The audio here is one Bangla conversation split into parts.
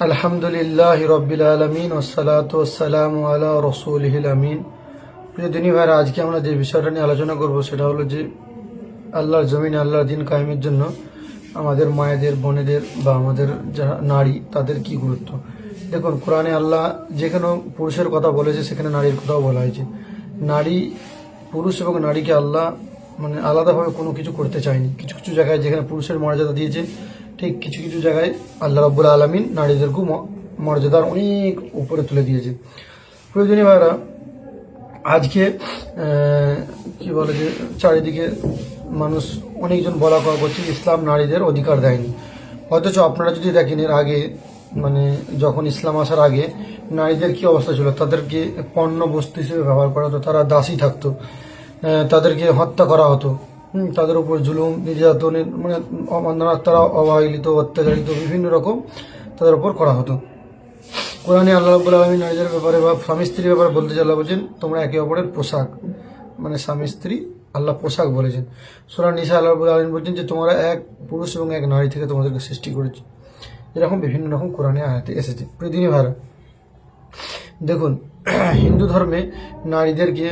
আলহামদুলিল্লাহ রব্বিল আলামিন ওয়াসসালাতু ওয়াসসালামু আলা রাসূলিহিল আমিন। প্রিয় দিনী ভাইরা, আজকে আমরা যে বিষয়টা নিয়ে আলোচনা করব সেটা হলো যে আল্লাহর জমিনে আল্লাহর দিন কায়েমের জন্য আমাদের মায়েদের, বোনেদের বা আমাদের যারা নারী তাদের কি গুরুত্ব। দেখুন, কোরআনে আল্লাহ যেখানে পুরুষের কথা বলেছে সেখানে নারীর কথাও বলা হয়েছে। নারী, পুরুষ এবং নারীকে আল্লাহ আলাদাভাবে কোনো কিছু করতে চায়নি। কিছু কিছু জায়গায় যেখানে পুরুষের মর্যাদা দিয়েছে, ঠিক কিছু কিছু জায়গায় আল্লাহ রাব্বুল আলামিন নারীদেরকেও মর্যাদার অনেক উপরে তুলে দিয়েছে। প্রয়োজনীয় ভাইরা, আজকে কি বলে যে চারিদিকে মানুষ অনেকজন বলা কওয়া করছে ইসলাম নারীদের অধিকার দেয়নি। অথচ আপনারা যদি দেখেন, এর আগে যখন ইসলাম আসার আগে নারীদের কি অবস্থা ছিল, তাদেরকে পণ্য বস্তু হিসেবে ব্যবহার করা হতো, তারা দাসী থাকতো, তাদেরকে হত্যা করা হতো, তাদের উপর জুলুম নির্যাতনের তারা অবহেলিত, অত্যাচারিত বিভিন্ন রকম তাদের উপর করা হতো। কোরআনে আল্লাহ রাব্বুল আলামিন নারীদের ব্যাপারে বা স্বামী স্ত্রীর ব্যাপারে বলতে চাই, আল্লাহ বলছেন তোমরা একে অপরের পোশাক, স্বামী স্ত্রী আল্লাহ পোশাক বলেছেন। সূরা নিসা আল্লাহ রাব্বুল আলামিন বলছেন যে তোমরা এক পুরুষ এবং এক নারী থেকে তোমাদেরকে সৃষ্টি করেছি। এরকম বিভিন্ন রকম কোরআনে আয়াতে এসেছে। প্রতিদিনই ভাইরা, দেখুন, হিন্দু ধর্মে নারীদেরকে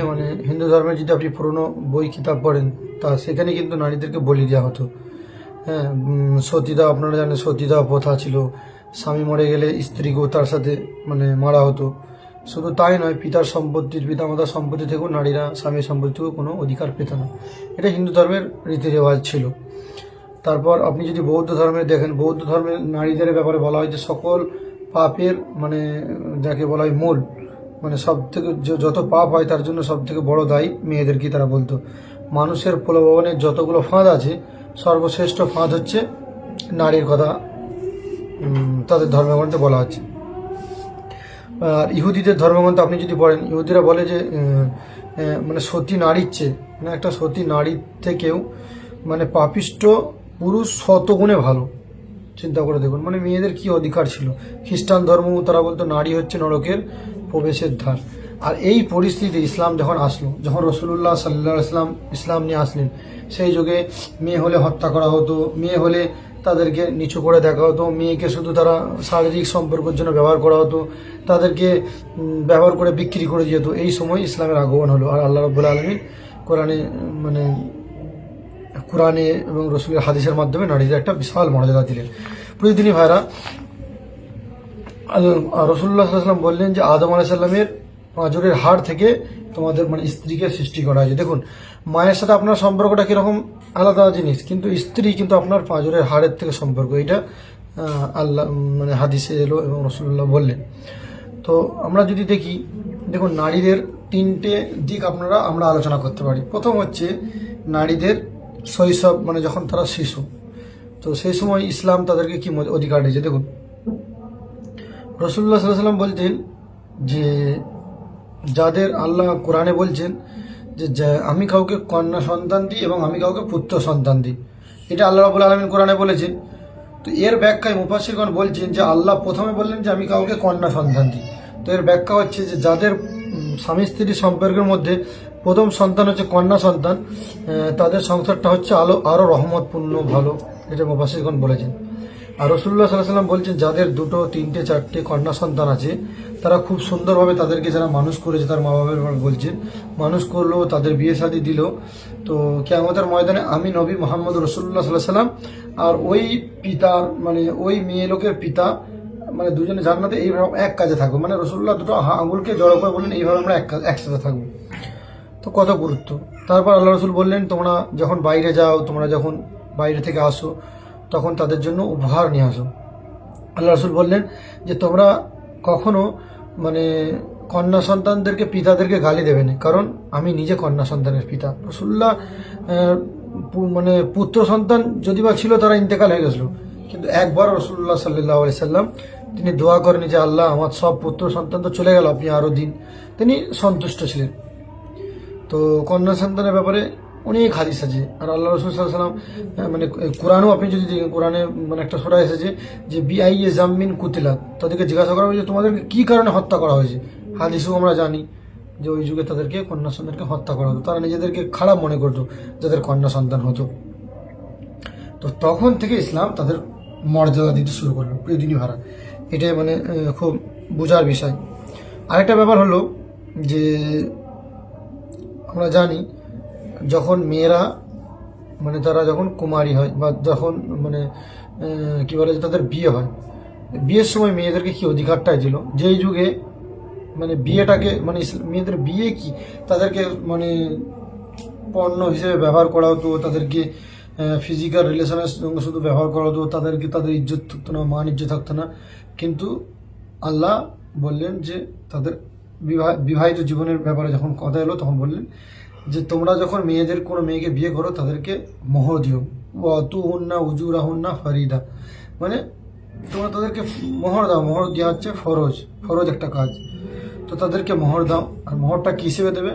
হিন্দু ধর্মে যদি আপনি পুরনো বই কিতাব পড়েন, তা সেখানে কিন্তু নারীদেরকে বলি দেওয়া হতো। হ্যাঁ, সতীদাহ, আপনারা জানেন সতীদাহ প্রথা ছিল। স্বামী মরে গেলে স্ত্রীকেও তার সাথে মারা হতো। শুধু তাই নয়, পিতামাতার সম্পত্তি থেকেও নারীরা স্বামীর সম্পত্তি থেকেও কোনো অধিকার পেত না। এটা হিন্দু ধর্মের রীতি রেওয়াজ ছিল। তারপর আপনি যদি বৌদ্ধ ধর্মে দেখেন, বৌদ্ধ ধর্মের নারীদের ব্যাপারে বলা হয় যে সকল পাপের যাকে বলা হয় মূল, সব থেকে যত পাপ হয় তার জন্য সব থেকে বড় দায়ী মেয়েদেরকে তারা বলতো। মানুষের প্রলোভনের যতগুলো ফাঁদ আছে, সর্বশ্রেষ্ঠ ফাঁদ হচ্ছে নারীর কথা তাদের ধর্মগ্রন্থে বলা হচ্ছে। আর ইহুদিদের ধর্মগ্রন্থ আপনি যদি পড়েন, ইহুদিরা বলে যে সতী নারীর চেয়ে, একটা সতী নারীর থেকেও পাপিষ্ট পুরুষ শতগুণে ভালো। চিন্তা করে দেখুন, মেয়েদের কি অধিকার ছিল। খ্রিস্টান ধর্ম, তারা বলতো নারী হচ্ছে নরকের প্রবেশের দ্বার। আর এই পরিস্থিতি ইসলাম যখন আসলো, যখন রাসূলুল্লাহ সাল্লাল্লাহু আলাইহি ওয়াসাল্লাম ইসলাম নিয়ে আসলেন, সেই যুগে মেয়ে হলে হত্যা করা হতো, মেয়ে হলে তাদেরকে নিচু করে দেখা হতো, মেয়েকে শুধু তারা শারীরিক সম্পর্কের জন্য ব্যবহার করা হতো, তাদেরকে ব্যবহার করে বিক্রি করে দিয়ে হতো। এই সময় ইসলামের আগমন হলো। আর আল্লাহ রাব্বুল আলামিন কোরআনে এবং রাসূলের হাদিসের মাধ্যমে নারীদের একটা বিশাল মর্যাদা দিলেন। প্রতিদিনই ভাইরা, রাসূলুল্লাহ সাল্লাল্লাহু আলাইহি ওয়াসাল্লাম বললেন যে আদম আলাইহিস সালামের পাঁজরের হাড় থেকে তোমাদের স্ত্রীকে সৃষ্টি করা হয়েছে। দেখুন, মায়ের সাথে আপনার সম্পর্কটা কীরকম আলাদা জিনিস, কিন্তু স্ত্রী কিন্তু আপনার পাঁজরের হাড়ের থেকে সম্পর্ক। এটা আল্লাহ হাদিসে এলো এবং রাসূলুল্লাহ বললেন। তো আমরা যদি দেখুন, নারীদের তিনটে দিক আমরা আলোচনা করতে পারি। প্রথম হচ্ছে নারীদের শৈশব, যখন তারা শিশু, তো সেই সময় ইসলাম তাদেরকে কি অধিকার দিয়েছে। দেখুন, রাসূলুল্লাহ সাল্লাল্লাহু আলাইহি ওয়াসাল্লাম বলতেন যে যাদের, আল্লাহ কোরআনে বলছেন যে আমি কাউকে কন্যা সন্তান দিই এবং আমি কাউকে পুত্র সন্তান দিই। এটা আল্লাহ রাব্বুল আলামিন কোরআনে বলেছেন। তো এর ব্যাখ্যায় মুফাসসিরগণ বলছেন যে আল্লাহ প্রথমে বললেন যে আমি কাউকে কন্যা সন্তান দিই। তো এর ব্যাখ্যা হচ্ছে যে যাদের স্বামী স্ত্রীর সম্পর্কের মধ্যে প্রথম সন্তান হচ্ছে কন্যা সন্তান, তাদের সংসারটা হচ্ছে আরও রহমতপূর্ণ, ভালো। এটা মুফাসসিরগণ বলেছেন। আর রাসূলুল্লাহ সাল্লাল্লাহু আলাইহি ওয়াসাল্লাম বলছেন যাদের 2, 3, 4 কন্যা সন্তান আছে, তারা খুব সুন্দরভাবে তাদেরকে যারা মানুষ করেছে, তার মা বাবার বলছেন মানুষ করলো, তাদের বিয়ে শাদী দিল, তো কিয়ামতের ময়দানে আমি নবী মুহাম্মদ রাসূলুল্লাহ সাল্লাল্লাহু আলাইহি ওয়াসাল্লাম আর ওই পিতা, ওই মেয়ে লোকের পিতা, দুজনে জান্নাতে এইভাবে এক কাজে থাকবো। রাসূলুল্লাহ দুটো আঙুলকে জড়ো করে বললেন এইভাবে আমরা একসাথে থাকবো। তো কত গুরুত্ব। তারপর আল্লাহ রাসূল বললেন তোমরা যখন বাইরে যাও, তোমরা যখন বাইরে থেকে আসো, তখন তাদের জন্য উপহার নিয়ে আসো। আল্লাহ রাসূল বললেন যে তোমরা কখনো কন্যা সন্তানদেরকে, পিতাদেরকে গালি দেবে না, কারণ আমি নিজে কন্যা সন্তানের পিতা। রাসূলুল্লাহ পুত্র সন্তান যদি বা ছিল, তারা ইন্তেকাল হয়ে গেছিল, কিন্তু একবার রাসূলুল্লাহ সাল্লাল্লাহু আলাইহি ওয়াসাল্লাম তিনি দোয়া করেনি যে আল্লাহ আমার সব পুত্র সন্তান তো চলে গেল, আপনি আরও দিন। তিনি সন্তুষ্ট ছিলেন। তো কন্যা সন্তানের ব্যাপারে অনেক হাদিস আছে। আর আল্লাহ রাসূল সাল্লাল্লাহু আলাইহি ওয়াসাল্লাম কোরআনেও আপনি যদি দেখেন, কোরআনে একটা সূরা এসেছে যে বিআইয়ে জামিন কুতিলাত, তাদেরকে জিজ্ঞাসা করা হয়েছে তোমাদেরকে কী কারণে হত্যা করা হয়েছে। হাদিসেও আমরা জানি যে ওই যুগে তাদেরকে কন্যা সন্তানকে হত্যা করা হতো, তারা নিজেদেরকে খারাপ মনে করতো যাদের কন্যা সন্তান হতো। তো তখন থেকে ইসলাম তাদের মর্যাদা দিতে শুরু করলো। প্রিয় দিনী ভাড়া, এটাই মানে খুব বোঝার বিষয়। আরেকটা ব্যাপার হলো যে আমরা জানি যখন মেয়েরা মানে তারা যখন কুমারী হয় বা যখন মানে কি বলে যে তাদের বিয়ে হয়, বিয়ের সময় মেয়েদেরকে কি অধিকারটাই দিল, যেই যুগে মানে বিয়েটাকে মানে মেয়েদের বিয়ে কি তাদেরকে মানে পণ্য হিসেবে ব্যবহার করা হতো, তাদেরকে ফিজিক্যাল রিলেশনের সঙ্গে শুধু ব্যবহার করা হতো, তাদেরকে তাদের ইজ্জত থাকতো না, মান ইজ্জত থাকতো না। কিন্তু আল্লাহ বললেন যে তাদের বিবাহিত জীবনের ব্যাপারে যখন কথা এলো তখন বললেন যে তোমরা যখন কোনো মেয়েকে বিয়ে করো তাদেরকে মোহর দিও, অতু হন্না উজুরা হন্না ফরিদা, মানে তোমরা তাদেরকে মোহর দাও। মোহর দেওয়া হচ্ছে ফরজ একটা কাজ। তো তাদেরকে মোহর দাও। আর মোহরটা কী হিসেবে দেবে?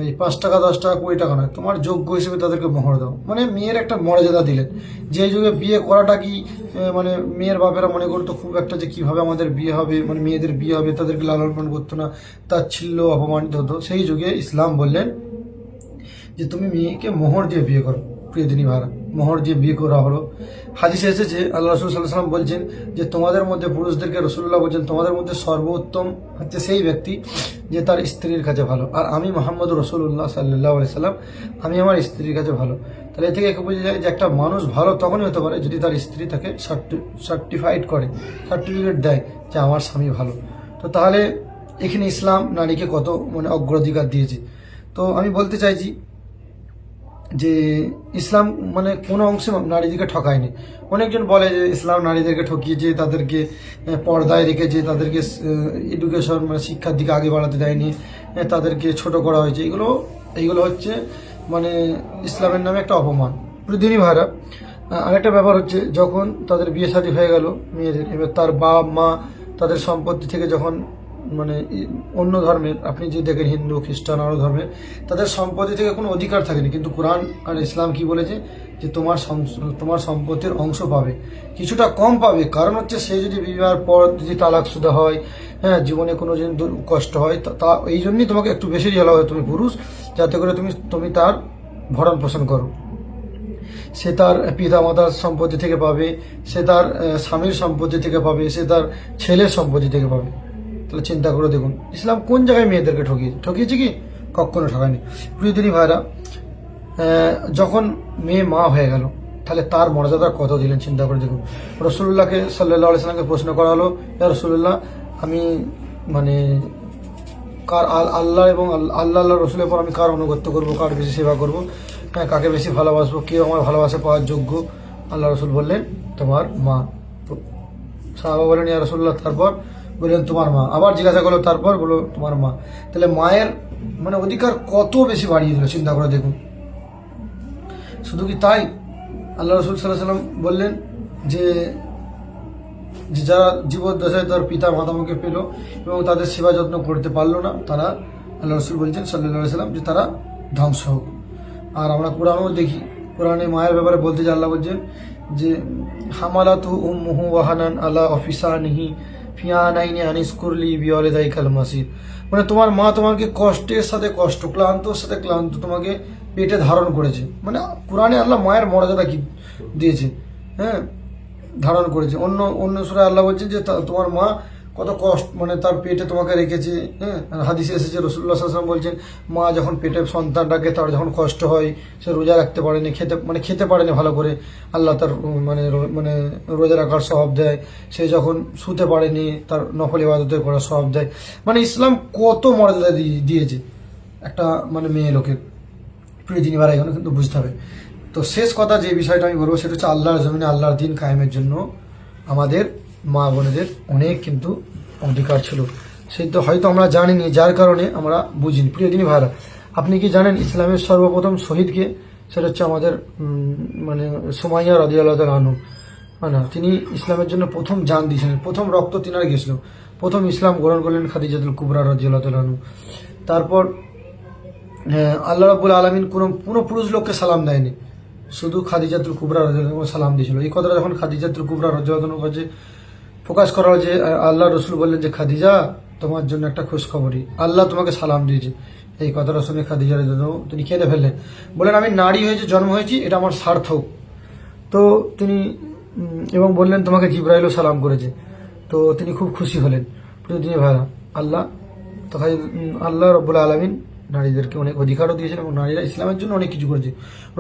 এই 5 টাকা 10 টাকা 20 টাকা নয়, তোমার যোগ্য হিসেবে তাদেরকে মোহর দাও। মানে মেয়ের একটা মর্যাদা দিলেন। যে যুগে বিয়ে করাটা কি মানে মেয়ের বাপেরা মনে করতো খুব একটা যে কীভাবে আমাদের বিয়ে হবে, মানে মেয়েদের বিয়ে হবে, তাদেরকে লালন পালন করতো না, তাচ্ছিল্য অপমানিত হতো। সেই যুগে ইসলাম বললেন যে তুমি মেয়েকে মোহর দিয়ে বিয়ে করো। প্রিয় দিনী ভাড়া, মোহর দিয়ে বিয়ে করা হলো। হাদিসে এসেছে আল্লাহ রসুল সাল্লাল্লাহু আলাইহি ওয়াসাল্লাম বলছেন যে তোমাদের মধ্যে পুরুষদেরকে রসুল্লাহ বলছেন তোমাদের মধ্যে সর্বোত্তম হচ্ছে সেই ব্যক্তি যে তার স্ত্রীর কাছে ভালো, আর আমি মোহাম্মদ রসুল্লাহ সাল্লাল্লাহু আলাইহি সাল্লাম আমি আমার স্ত্রীর কাছে ভালো। তাহলে এ থেকে বোঝা যায় যে একটা মানুষ ভালো তখনই হতে পারে যদি তার স্ত্রী তাকে সার্টিফিকেট দেয় যে আমার স্বামী ভালো। তো তাহলে এখানে ইসলাম নারীকে কত মানে অগ্রাধিকার দিয়েছে। তো আমি বলতে চাইছি যে ইসলাম মানে কোনো অংশে নারীদেরকে ঠকায়নি। অনেকজন বলে যে ইসলাম নারীদেরকে ঠকিয়েছে, তাদেরকে পর্দায় রেখেছে, তাদেরকে এডুকেশন মানে শিক্ষার দিকে আগে বাড়াতে দেয়নি, তাদেরকে ছোট করা হয়েছে। এইগুলো হচ্ছে মানে ইসলামের নামে একটা অপমান। প্রতিদিনই ভাইরা আরেকটা ব্যাপার হচ্ছে যখন তাদের বিয়ে শাদী হয়ে গেল মেয়েদের, এবার তার বাপ মা তাদের সম্পত্তি থেকে যখন মানে অন্য ধর্মের আপনি যে দেখেন হিন্দু খ্রিস্টান আরও ধর্মের তাদের সম্পত্তি থেকে কোনো অধিকার থাকেনি, কিন্তু কোরআন আর ইসলাম কি বলেছে যে তোমার সম্পত্তির অংশ পাবে, কিছুটা কম পাবে। কারণ হচ্ছে সে যদি বিবাহের পর যদি তালাকশুদা হয়, হ্যাঁ জীবনে কোনো যদি কষ্ট হয় তা এই জন্যই তোমাকে একটু বেশি দেওয়া হয় তুমি পুরুষ, যাতে করে তুমি তার ভরণ পোষণ করো। সে তার পিতা মাতার সম্পত্তি থেকে পাবে, সে তার স্বামীর সম্পত্তি থেকে পাবে, সে তার ছেলের সম্পত্তি থেকে পাবে। তাহলে চিন্তা করে দেখুন ইসলাম কোন জায়গায় মেয়েদেরকে ঠকিয়েছে কি? কখনো ঠকায়নি। প্রিয়দিনী ভাইরা, যখন মেয়ে মা হয়ে গেল তাহলে তার মর্যাদা কত দিলেন চিন্তা করে দেখুন। রসুল্লাহকে সাল্লাল্লাহু আলাইহি সাল্লামকে প্রশ্ন করা হলো, ইয়া রসুল্লাহ আমি মানে কার আল্লাহ এবং আল্লাহ রসুলের পর আমি কার অনুগত্য করবো, কার বেশি সেবা করবো, হ্যাঁ কাকে বেশি ভালোবাসবো, কে আমার ভালোবাসা পাওয়ার যোগ্য? আল্লাহ রসুল বললেন তোমার মা। সাহাবা বলেন ইয়া রসুল্লাহ তারপর? বললেন তোমার মা। আবার জিজ্ঞাসা করলো তারপর? বলো তোমার মা। তাহলে মায়ের মানে অধিকার কত বেশি বাড়িয়ে দিল চিন্তা করে দেখুন। শুধু কি তাই, আল্লাহ রসুল সাল্লাল্লাহু আলাইহি সাল্লাম বললেন যে যারা জীবদ্দশায় তার পিতা মাতামহকে পেল এবং তাদের সেবা যত্ন করতে পারলো না, তারা আল্লাহ রসুল বলছেন সাল্লাল্লাহু আলাইহি সাল্লাম যে তারা ধ্বংস হোক। আর আমরা কোরআনও দেখি, কোরআনে মায়ের ব্যাপারে বলতে যে আল্লাহ বলছেন যে হামালাতু উম্মুহু ওয়াহানান আলা অফিসানিহি ফিয়ানাইনি আনিসকুরলি বিওয়ালিদাইকাল মাসির, মানে তোমার মা তোমাকে কষ্টের সাথে কষ্ট, ক্লান্তর সাথে ক্লান্ত তোমাকে পেটে ধারণ করেছে। মানে কোরআনে আল্লাহ মায়ের মর্যাদা কি দিয়েছে, হ্যাঁ ধারণ করেছে। অন্য সূরায় আল্লাহ বলছেন যে তোমার মা কত কষ্ট মানে তার পেটে তোমাকে রেখেছে। হ্যাঁ হাদিসে এসেছে রাসূলুল্লাহ সাল্লাল্লাহু আলাইহি ওয়াসাল্লাম বলছেন মা যখন পেটে সন্তানটাকে তার যখন কষ্ট হয়, সে রোজা রাখতে পারেনি, খেতে পারেনি ভালো করে, আল্লাহ তার মানে রোজা রাখার স্বভাব দেয়। সে যখন শুতে পারেনি, তার নফল ইবাদতের করার স্বভাব দেয়। মানে ইসলাম কত মর্যাদা দিয়েছে একটা মানে মেয়ে লোকের। প্রিয় দিনী ভাইরা, এখানে কিন্তু বুঝতে হবে। তো শেষ কথা যে বিষয়টা আমি বলবো সেটা হচ্ছে আল্লাহর জমিনে আল্লাহর দিন কায়েমের জন্য আমাদের মা বোনেদের অনেক কিন্তু অধিকার ছিল। সেই তো হয়তো আমরা জানিনি, যার কারণে আমরা বুঝিনি। প্রিয় দিনী ভাইরা, আপনি কি জানেন ইসলামের সর্বপ্রথম শহীদকে? সেটা হচ্ছে আমাদের মানে সুমাইয়া রাদিয়াল্লাহু তাআলা আনহা। মানে তিনি ইসলামের জন্য প্রথম জান দিয়েছিলেন, প্রথম রক্ত তিনার গেছিল, প্রথম ইসলাম গ্রহণ করলেন খাদিজাতুল কুবরা রাদিয়াল্লাহু তাআলা আনহা। তারপর আল্লাহ রাব্বুল আলামিন কোনো পুরুষ লোককে সালাম দেয়নি, শুধু খাদিজাতুল কুবরা রাদিয়াল্লাহু আনহা সালাম দিয়েছিল। এই কথাটা যখন খাদিজাতুল কুবরা রাদিয়াল্লাহু আনহার কাছে প্রকাশ করা হয় যে আল্লাহ রসুল বললেন যে খাদিজা তোমার জন্য একটা খোঁজখবরই, আল্লাহ তোমাকে সালাম দিয়েছে। এই কথাটা শুনে খাদিজার জন্য তিনি কেঁদে ফেললেন, বলেন আমি নারী হয়েছে জন্ম হয়েছি, এটা আমার সার্থক। তো তিনি এবং বললেন তোমাকে জিব্রাইলও সালাম করেছে। তো তিনি খুব খুশি হলেন। প্রিয় দিনী ভাইরা, আল্লাহ রব্বুল আলামিন নারীদেরকে অনেক অধিকারও দিয়েছেন এবং নারীরা ইসলামের জন্য অনেক কিছু করেছে।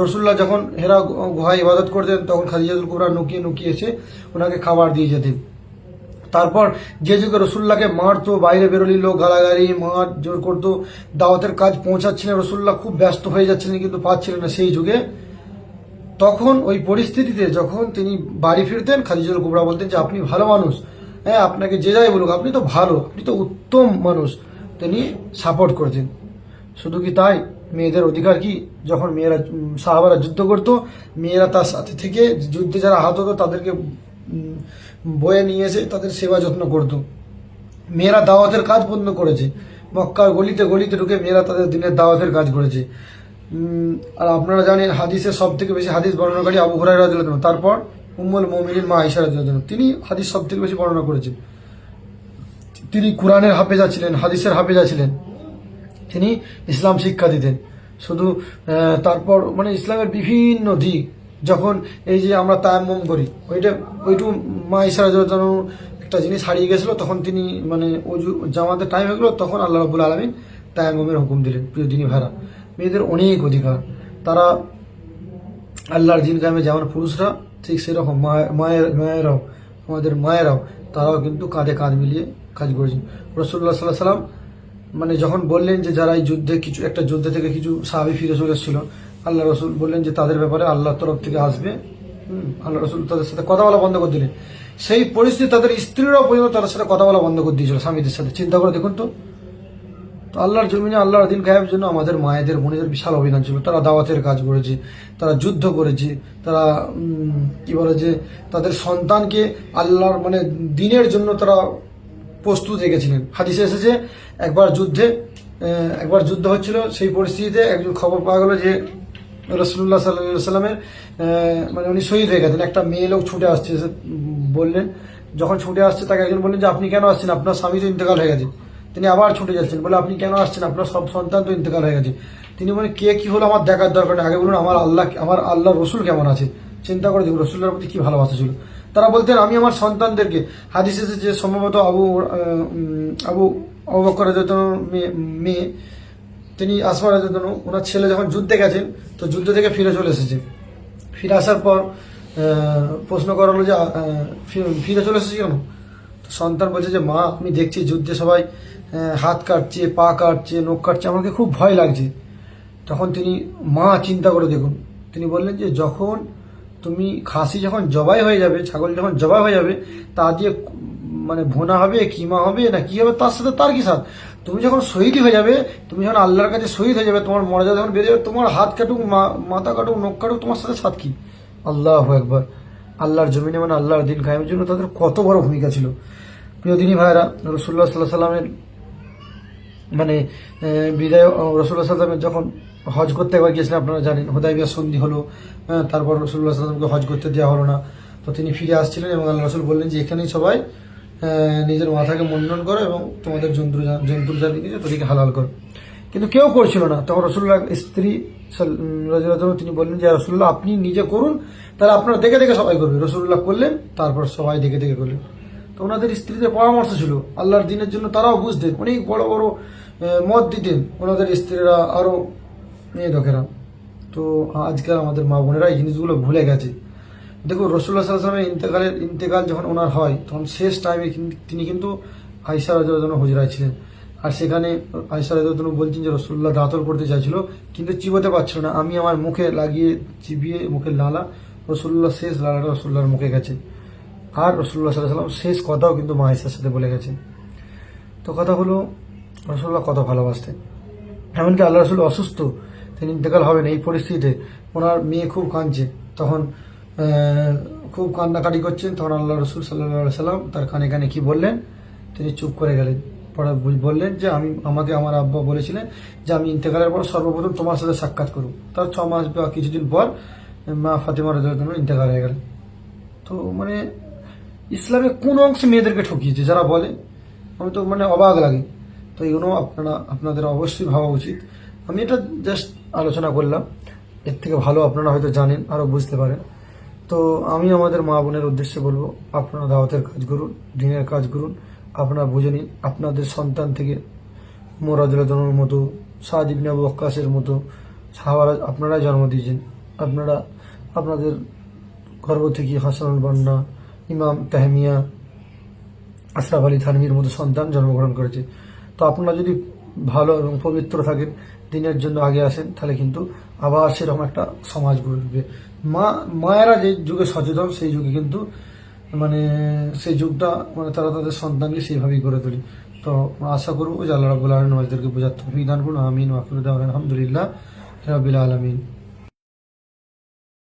রসুল্লাহ যখন হেরা গুহায় ইবাদত করতেন তখন খাদিজাতুল কুবরা নুকিয়ে নুকিয়ে এসে ওনাকে খাবার দিয়ে যেতেন। তারপর যে যুগে রসুল্লাহকে মারতো, বাইরে বেরোলি লোক গালাগালি মার জোর করতো, দাওয়াতের কাজ পৌঁছাচ্ছিলেন, রসুল্লাহ খুব ব্যস্ত হয়ে যাচ্ছিলেন কিন্তু পাচ্ছিলেন না সেই যুগে, তখন ওই পরিস্থিতিতে যখন তিনি বাড়ি ফিরতেন খাদিজাতুল কুবরা বলতেন যে আপনি ভালো মানুষ, হ্যাঁ আপনাকে যে যাই বলুক আপনি তো ভালো, আপনি তো উত্তম মানুষ, তিনি সাপোর্ট করতেন। শুধু কি তাই, মেয়েদের অধিকার কি, যখন মেয়েরা সাহাবারা যুদ্ধ করতো মেয়েরা তার সাথে থেকে যুদ্ধে যারা আহত হতো তাদেরকে বয়ে নিয়ে এসে তাদের সেবা যত্ন করতো। মেয়েরা দাওয়াতের কাজ বন্ধ করেছে, মক্কার গলিতে গলিতে ঢুকে মেয়েরা তাদের দিনের দাওয়াতের কাজ করেছে। আর আপনারা জানেন হাদিসের সব থেকে বেশি হাদিস বর্ণনাকারী আবু হুরায়রা রাদিয়াল্লাহু আনহু, তারপর উম্মুল মুমিনিন মা আয়েশা রাদিয়াল্লাহু আনহা, তিনি হাদিস সব থেকে বেশি বর্ণনা করেছেন। তিনি কুরআনের হাফেজা ছিলেন, হাদিসের হাফেজা ছিলেন, তিনি ইসলাম শিক্ষা দিতেন। শুধু তারপর মানে ইসলামের বিভিন্ন দিক, যখন এই যে আমরা তায়াম্মুম করি ওইটু মা আয়েশা রাদিয়াল্লাহু আনহা একটা জিনিস হারিয়ে গেছিলো, তখন তিনি মানে ওযু জামাতের টাইম হয়ে গেলো, তখন আল্লাহ রাব্বুল আলামিন তায়াম্মুমের হুকুম দিলেন। প্রিয় দিনী ভাইরা, মেয়েদের অনেক অধিকার, তারা আল্লাহর দিন কায়েমে যেমন পুরুষরা ঠিক সেরকম মায়েরাও, আমাদের মায়েরাও, তারাও কিন্তু কাঁধে কাঁধ মিলিয়ে কাজ করেছেন। রাসূলুল্লাহ সাল্লাল্লাহু আলাইহি সাল্লাম মানে যখন বললেন যে যারা এই যুদ্ধে একটা যুদ্ধ থেকে কিছু সাহাবী ফিরে চলে এসেছিল, আল্লাহ রসুল বললেন যে তাদের ব্যাপারে আল্লাহর তরফ থেকে আসবে, আল্লাহ রসুল তাদের সাথে কথা বলা বন্ধ করে দিলেন। সেই পরিস্থিতি তাদের স্ত্রীরাও পর্যন্ত তাদের সাথে কথা বলা বন্ধ করে দিয়েছিল স্বামীদের সাথে। চিন্তা করে দেখুন তো। তো আল্লাহর জমিনে আল্লাহর দিন কায়েমের জন্য আমাদের মায়েদের বোনেদের বিশাল অভিযান ছিল। তারা দাওয়াতের কাজ করেছে, তারা যুদ্ধ করেছে, তারা কি বলে যে তাদের সন্তানকে আল্লাহর মানে দিনের জন্য তারা প্রস্তুত রেখেছিলেন। হাদিসে এসেছে একবার যুদ্ধ হচ্ছিল, সেই পরিস্থিতিতে একজন খবর পাওয়া গেল যে রাসূলুল্লাহ সাল্লাল্লাহু আলাইহি সাল্লামের মানে উনি শহীদ হয়ে গেছেন। একটা মেয়ে লোক ছুটে আসছে, বললেন, যখন ছুটে আসছে তাকে একজন বললেন যে আপনি কেন আসছেন, আপনার স্বামী তো ইন্তেকাল হয়ে গেছে। তিনি আবার ছুটে যাচ্ছেন, বলে আপনি কেন আসছেন, আপনার সব সন্তান তো ইন্তেকাল হয়ে গেছে। তিনি বলেন কে কি হলো আমার দেখার দরকার নেই, আগে বলুন আমার আল্লাহ রসুল কেমন আছে। চিন্তা করে দেখুন রসুলের প্রতি কি ভালোবাসা ছিল। তারা বলতেন আমি আমার সন্তানদেরকে, হাদিস এসেছে যে সম্ভবত আবু বকর রাদিয়াল্লাহু মেয়ে, তিনি আসমা রাদিয়াল্লাহু আনহা, ওনার ছেলে যখন যুদ্ধে গেছেন তো যুদ্ধ থেকে ফিরে চলে এসেছে। ফিরে আসার পর প্রশ্ন করা হলো যে ফিরে চলে এসেছে কেন। তো সন্তান বলছে যে মা আমি দেখছি যুদ্ধে সবাই হাত কাটছে, পা কাটছে, নখ কাটছে, আমাকে খুব ভয় লাগছে। তখন তিনি মা চিন্তা করে দেখুন, তিনি বললেন যে যখন তুমি খাসি যখন জবাই হয়ে যাবে, ছাগল যখন জবাই হয়ে যাবে, তা দিয়ে মানে ভোনা হবে, কিমা হবে না কি হবে, তার সাথে তার কি সাথ। তুমি যখন শহীদ হয়ে যাবে, তুমি যখন আল্লাহর কাছে শহীদ হয়ে যাবে, তোমার মর্যাদা যখন বেড়ে যাবে, তোমার হাত কাটুক, মাথা কাটুক, নখ কাটুক, তোমার সাথে সাথ কি। আল্লাহু আকবার। আল্লাহর জমিনে মানে আল্লাহর দিন কায়েমের জন্য তাদের কত বড় ভূমিকা ছিল। প্রিয় দিনী ভাইরা, রাসূলুল্লাহ সাল্লাল্লাহু আলাইহি সাল্লামের মানে বিদায়, রাসূলুল্লাহ সাল্লাল্লাহু আলাইহি সাল্লাম যখন হজ করতে একবার গিয়েছিলেন, আপনারা জানেন হুদায়বিয়া সন্ধি হলো, তারপর রাসূলুল্লাহ সাল্লাল্লাহু আলাইহি সাল্লামকে হজ করতে দেওয়া হলো না। তো তিনি ফিরে আসছিলেন এবং আল্লাহ রাসূল বললেন যে এখানেই সবাই নিজের মাথাকে মুন্ডন করো এবং তোমাদের জন্তুর জাতি নিয়ে তাদেরকে হালাল করো। কিন্তু কেউ করছিল না। তখন রাসূলুল্লাহ স্ত্রী রাদিয়াল্লাহু আনহা তিনি বললেন যে রাসূলুল্লাহ আপনি নিজে করুন, তাহলে আপনারা দেখে দেখে সবাই করবে। রাসূলুল্লাহ করলেন, তারপর সবাই দেখে দেখে করলেন। তো ওনাদের স্ত্রীদের পরামর্শ ছিল আল্লাহর দিনের জন্য, তারাও বুঝতেন, অনেক বড় বড় মত দিতেন ওনাদের স্ত্রীরা, আরও মেয়ে লোকেরা। তো আজকাল আমাদের মা বোনেরা এই জিনিসগুলো ভুলে গেছে। দেখুন রাসূলুল্লাহ সাল্লাল্লাহু আলাইহি ওয়াসাল্লামের ইন্তেকাল যখন ওনার হয়, তখন শেষ টাইমে তিনি কিন্তু আয়েশা রাদিয়াল্লাহু আনহা হুজরায় ছিলেন। আর সেখানে আয়েশা রাদিয়াল্লাহু আনহা বলছেন যে রাসূলুল্লাহ দাঁতল করতে চাইছিল কিন্তু চিবোতে পারছিল না, আমি আমার মুখে লাগিয়ে চিবিয়ে মুখের লালা, রাসূলুল্লাহ শেষ লালাটা রাসূলুল্লাহর মুখে গেছে। আর রাসূলুল্লাহ সাল্লাল্লাহু আলাইহি ওয়াসাল্লাম শেষ কথাও কিন্তু মা আয়েশার সাথে বলে গেছেন। তো কথা হলো রাসূলুল্লাহ কত ভালোবাসতেন। এমনকি আল্লাহ রাসূল অসুস্থ, তিনি ইন্তেকাল হবেন, এই পরিস্থিতিতে ওনার মেয়ে খুব কাঁদছে, তখন খুব কান্নাকাটি করছেন, তখন আল্লাহ রাসূল সাল্লাল্লাহু আলাইহি সাল্লাম তার কানে কানে কি বললেন, তিনি চুপ করে গেলেন। পরে বললেন যে আমাকে আমার আব্বা বলেছিলেন যে আমি ইন্তেকালের পর সর্বপ্রথম তোমার সাথে সাক্ষাৎ করব। তার 6 মাস বা কিছুদিন পর মা ফাতেমা রাদিয়াল্লাহু আনহা ইন্তেকাল হয়ে গেলেন। তো মানে ইসলামের কোন অংশে মেয়েদেরকে ঠকিয়েছে যারা বলে, আমি তো মানে অবাক লাগে। তো এগুলো আপনাদের অবশ্যই ভাবা উচিত। আমি এটা জাস্ট আলোচনা করলাম, এর থেকে ভালো আপনারা হয়তো জানেন, আরও বুঝতে পারেন। তো আমি আমাদের মা বোনের উদ্দেশ্যে বলবো, আপনারা দাওয়াতের কাজ করুন, দিনের কাজ করুন। আপনারা বুঝে নিন, আপনাদের সন্তান থেকে মোরাদুল্লাহর মতো, সাদ ইবনে আবু ওয়াক্কাসের মতো সাহাবারা আপনারা জন্ম দিয়েছেন। আপনারা আপনাদের গর্ভ থেকে হাসানুল বান্না, ইমাম তাহমিয়া, আশরাফ আলী থানভীর মতো সন্তান জন্মগ্রহণ করেছে। তো আপনারা যদি ভালো এবং পবিত্র থাকেন, দিনের জন্য আগে আসেন, তাহলে কিন্তু আবার সেরকম একটা সমাজ গড়ে উঠবে। মায়েরা যে যুগে সচেতন, সেই যুগে কিন্তু মানে সেই যুগটা মানে তারা তাদের সন্তানকে সেইভাবেই গড়ে তোলে। তো আশা করবো যে আল্লাহ রাব্বুল আলামিন আমাদেরকে বোঝার তৌফিক দান করুন। আমিন ওয়া আখিরু দাওয়ানা আলহামদুলিল্লাহ রাব্বিল আলামিন।